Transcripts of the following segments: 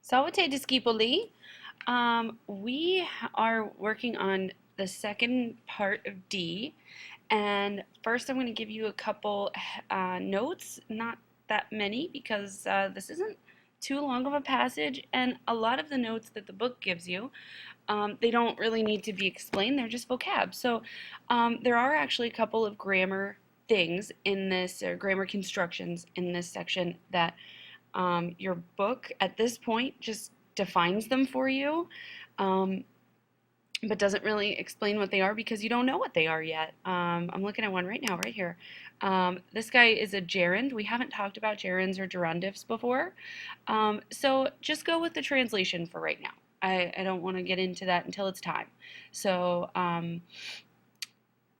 Salute discipoli. We are working on the second part of D, and first I'm going to give you a couple notes, not that many because this isn't too long of a passage, and a lot of the notes that the book gives you, they don't really need to be explained, they're just vocab. So there are actually a couple of grammar things in this, or grammar constructions in this section that your book at this point just defines them for you, but doesn't really explain what they are because you don't know what they are yet. I'm looking at one right now, right here. This guy is a gerund. We haven't talked about gerunds or gerundives before, so just go with the translation for right now. I don't want to get into that until it's time. So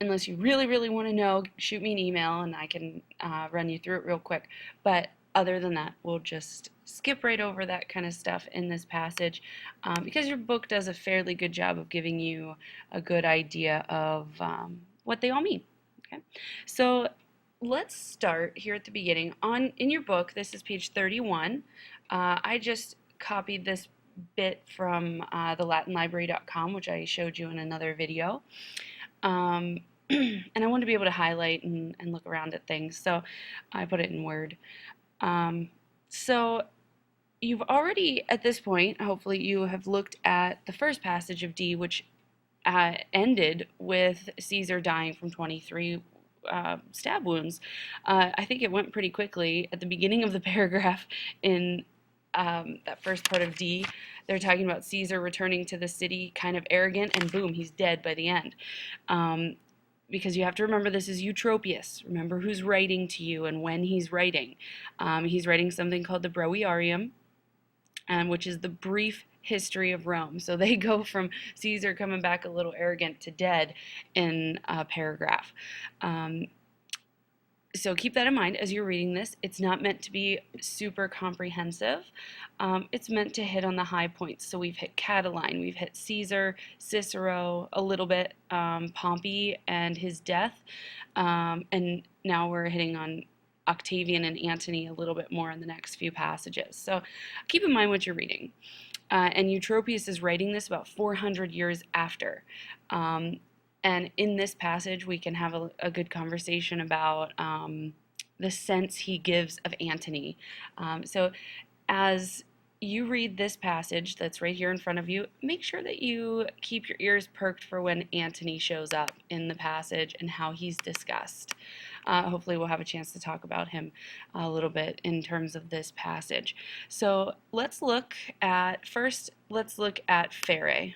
unless you really, really want to know, shoot me an email and I can run you through it real quick. But other than that, we'll just skip right over that kind of stuff in this passage because your book does a fairly good job of giving you a good idea of what they all mean. Okay, so let's start here at the beginning. In your book, this is page 31. I just copied this bit from the latinlibrary.com, which I showed you in another video. And I wanted to be able to highlight and look around at things, so I put it in Word. So you've already, at this point, hopefully you have looked at the first passage of D, which ended with Caesar dying from 23 stab wounds. I think it went pretty quickly. At the beginning of the paragraph in that first part of D, they're talking about Caesar returning to the city kind of arrogant, and boom, he's dead by the end. Because you have to remember this is Eutropius. Remember who's writing to you and when he's writing. He's writing something called the Breviarium, which is the brief history of Rome. So they go from Caesar coming back a little arrogant to dead in a paragraph. So keep that in mind as you're reading this. It's not meant to be super comprehensive. It's meant to hit on the high points. So we've hit Catiline, we've hit Caesar, Cicero, a little bit, Pompey and his death, and now we're hitting on Octavian and Antony a little bit more in the next few passages. So keep in mind what you're reading. And Eutropius is writing this about 400 years after. And in this passage, we can have a good conversation about the sense he gives of Antony. So as you read this passage that's right here in front of you, make sure that you keep your ears perked for when Antony shows up in the passage and how he's discussed. Hopefully we'll have a chance to talk about him a little bit in terms of this passage. So let's look at fere.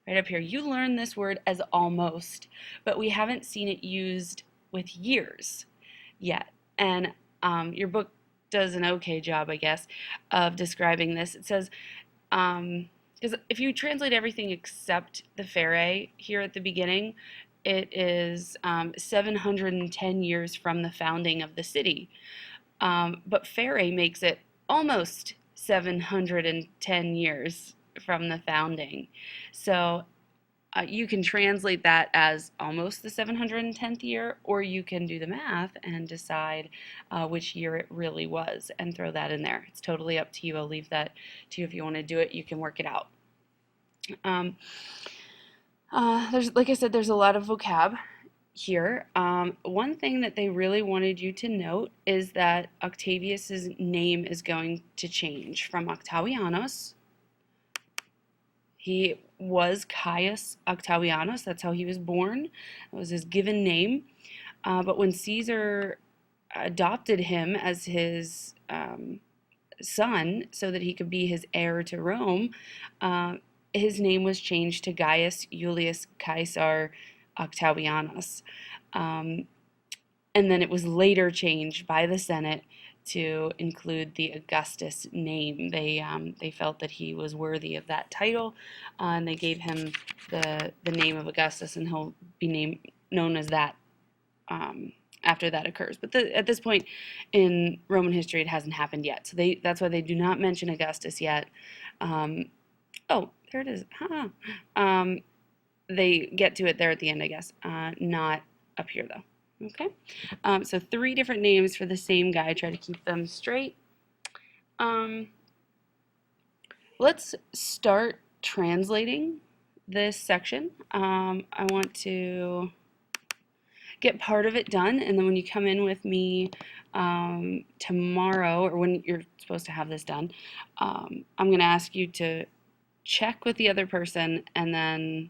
Right up here. You learn this word as almost, but we haven't seen it used with years yet. And your book does an okay job, I guess, of describing this. It says, because if you translate everything except the fere here at the beginning, it is 710 years from the founding of the city. But fere makes it almost 710 years from the founding. So you can translate that as almost the 710th year, or you can do the math and decide which year it really was and throw that in there. It's totally up to you. I'll leave that to you. If you want to do it, you can work it out. Like I said, there's a lot of vocab here. One thing that they really wanted you to note is that Octavius's name is going to change from Octavianus. He was Caius Octavianus. That's how he was born. That was his given name. But when Caesar adopted him as his son so that he could be his heir to Rome, his name was changed to Gaius Julius Caesar Octavianus. And then it was later changed by the Senate to include the Augustus name. They felt that he was worthy of that title, and they gave him the name of Augustus, and he'll be known as that after that occurs. But at this point in Roman history, it hasn't happened yet. So that's why they do not mention Augustus yet. Oh, there it is. They get to it there at the end, I guess. Not up here, though. Okay, so 3 different names for the same guy. Try to keep them straight. Let's start translating this section. I want to get part of it done, and then when you come in with me tomorrow, or when you're supposed to have this done, I'm going to ask you to check with the other person and then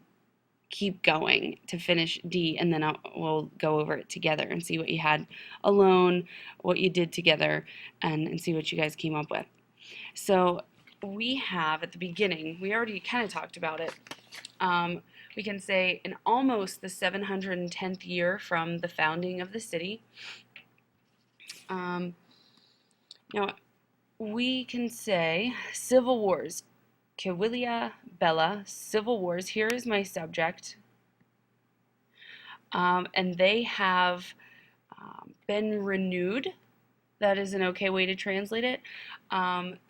keep going to finish D, and then we'll go over it together and see what you had alone, what you did together, and see what you guys came up with. So we have at the beginning, we already kind of talked about it. We can say in almost the 710th year from the founding of the city. Now, we can say civil wars, Civilia Bella, civil wars. Here is my subject. And they have been renewed. That is an okay way to translate it.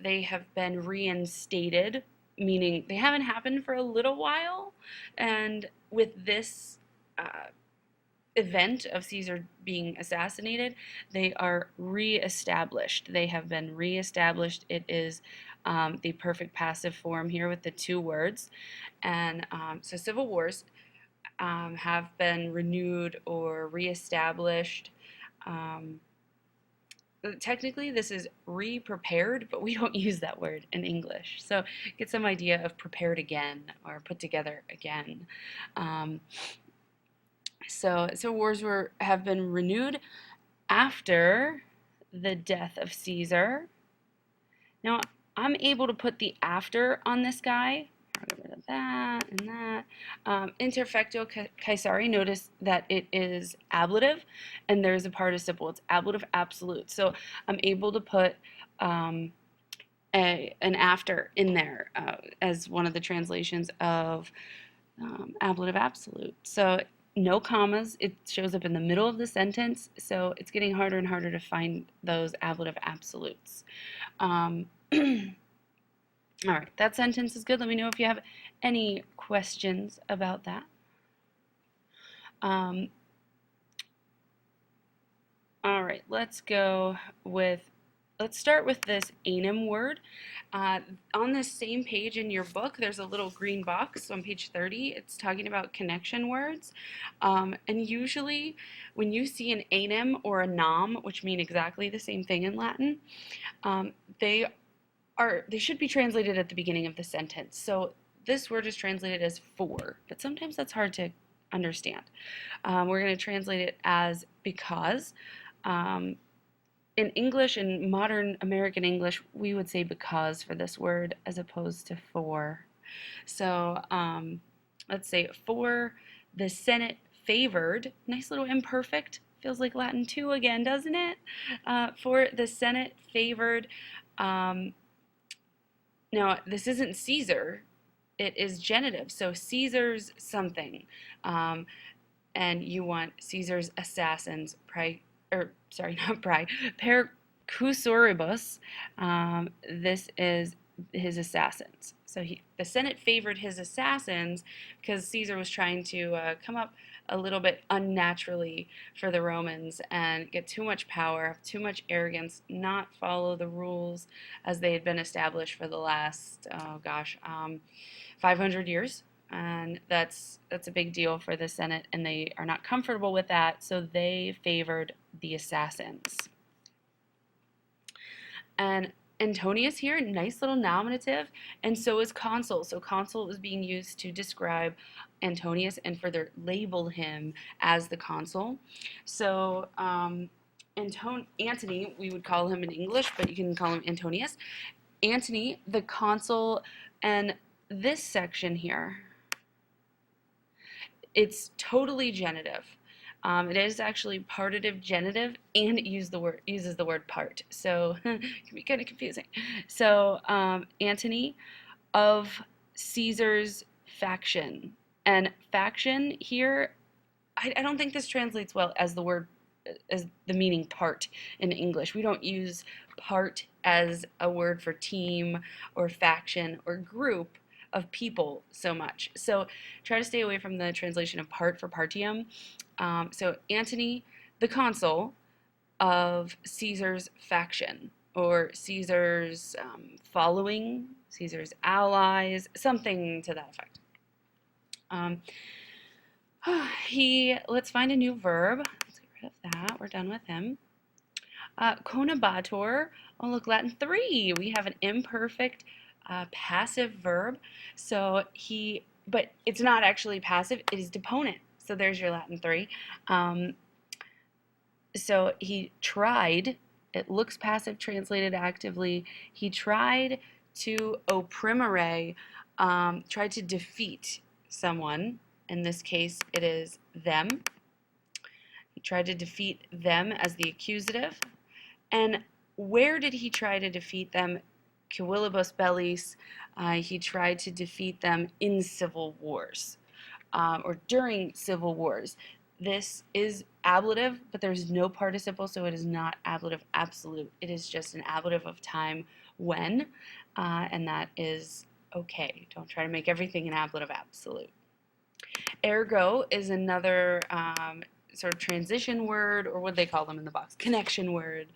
They have been reinstated, meaning they haven't happened for a little while. And with this event of Caesar being assassinated, they are reestablished. They have been reestablished. It is the perfect passive form here with the two words. And so civil wars have been renewed or reestablished. Technically, this is re-prepared, but we don't use that word in English. So get some idea of prepared again or put together again. So wars have been renewed after the death of Caesar. Now, I'm able to put the after on this guy. Get rid of that and that. Interfecto Caesari, notice that it is ablative, and there's a participle. It's ablative absolute. So I'm able to put an after in there as one of the translations of ablative absolute. So no commas. It shows up in the middle of the sentence, so it's getting harder and harder to find those ablative absolutes. All right, that sentence is good. Let me know if you have any questions about that. All right, let's start with this anim word. On this same page in your book, there's a little green box on page 30. It's talking about connection words. And usually when you see an anim or a nom, which mean exactly the same thing in Latin, they should be translated at the beginning of the sentence. So this word is translated as for, but sometimes that's hard to understand. We're going to translate it as because. In English, in modern American English, we would say because for this word as opposed to for. So let's say for the Senate favored, nice little imperfect, feels like Latin too again, doesn't it? For the Senate favored, now this isn't Caesar, it is genitive, so Caesar's something, and you want Caesar's assassins, percussoribus, this is his assassins. So the Senate favored his assassins because Caesar was trying to come up a little bit unnaturally for the Romans and get too much power, have too much arrogance, not follow the rules as they had been established for the last, 500 years. And that's a big deal for the Senate, and they are not comfortable with that, so they favored the assassins. And Antonius here, nice little nominative, and so is consul. So consul is being used to describe Antonius and further label him as the consul. So Antony, we would call him in English, but you can call him Antonius. Antony, the consul, and this section here, it's totally genitive. It is actually partitive genitive, and it uses the word part, so it can be kind of confusing. So Antony of Caesar's faction, and faction here, I don't think this translates well as the meaning part in English. We don't use part as a word for team or faction or group of people so much. So try to stay away from the translation of part for partium. So Antony, the consul of Caesar's faction. or Caesar's following, Caesar's allies, something to that effect. Um, let's find a new verb. Let's get rid of that. We're done with him. Conabatur. Oh, look, Latin 3. We have an imperfect passive verb. So but it's not actually passive. It is deponent. So there's your Latin 3. So he tried. It looks passive translated actively. He tried to opprimere, tried to defeat someone. In this case, it is them. He tried to defeat them as the accusative. And where did he try to defeat them? Civilibus bellis. He tried to defeat them in civil wars, or during civil wars. This is ablative, but there's no participle, so it is not ablative absolute. It is just an ablative of time when, and that is okay. Don't try to make everything an ablative absolute. Ergo is another sort of transition word, or what they call them in the box, connection word,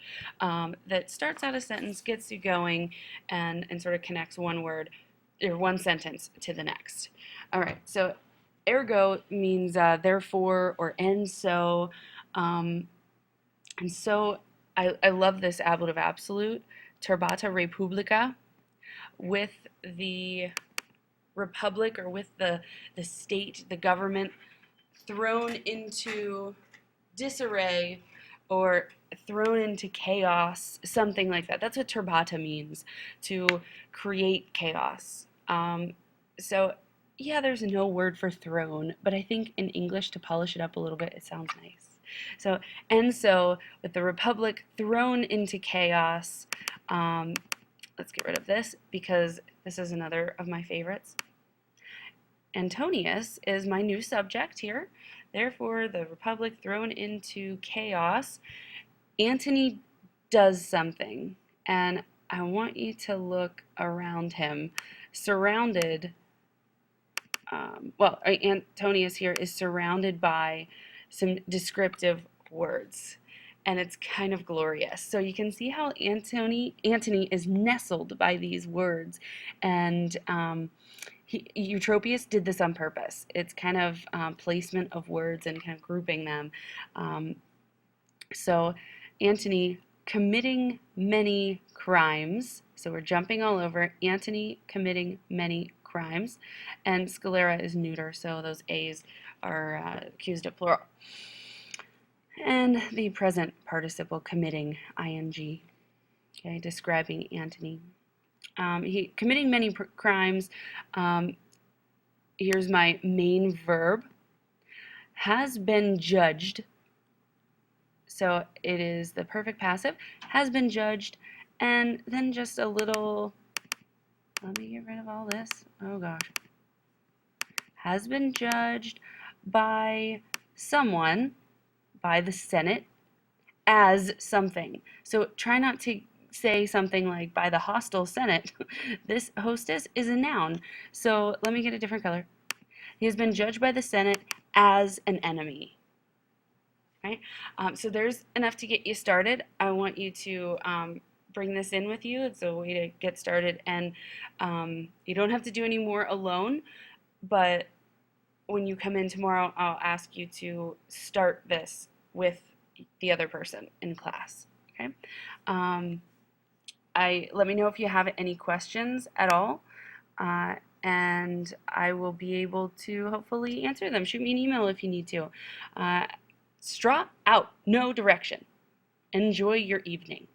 that starts out a sentence, gets you going, and sort of connects one word or one sentence to the next. All right, so ergo means therefore or and so. And so I love this ablative absolute, turbata republica, with the republic or with the state, the government, thrown into disarray or thrown into chaos, something like that. That's what turbata means, to create chaos. So yeah, there's no word for thrown, but I think in English, to polish it up a little bit, it sounds nice. So, and so with the republic thrown into chaos, let's get rid of this because this is another of my favorites. Antonius is my new subject here. Therefore, the republic thrown into chaos. Antony does something, and I want you to look around him, surrounded. Antonius here is surrounded by some descriptive words, and it's kind of glorious. So you can see how Antony is nestled by these words, and Eutropius did this on purpose. It's kind of placement of words and kind of grouping them. So Antony committing many crimes. So we're jumping all over. Antony committing many crimes. And scalera is neuter, so those A's are accusative plural. And the present participle committing, ing, okay, describing Antony. He committing many crimes. Here's my main verb. Has been judged. So it is the perfect passive. Has been judged. And then just a little, let me get rid of all this. Oh gosh. Has been judged by someone, by the Senate, as something. So try not to say something like by the hostile Senate. This hostess is a noun. So let me get a different color. He has been judged by the Senate as an enemy. Right? So there's enough to get you started. I want you to bring this in with you. It's a way to get started, and you don't have to do any more alone, but when you come in tomorrow, I'll ask you to start this with the other person in class. Okay? Let me know if you have any questions at all, and I will be able to hopefully answer them. Shoot me an email if you need to. Straw out, no direction. Enjoy your evening.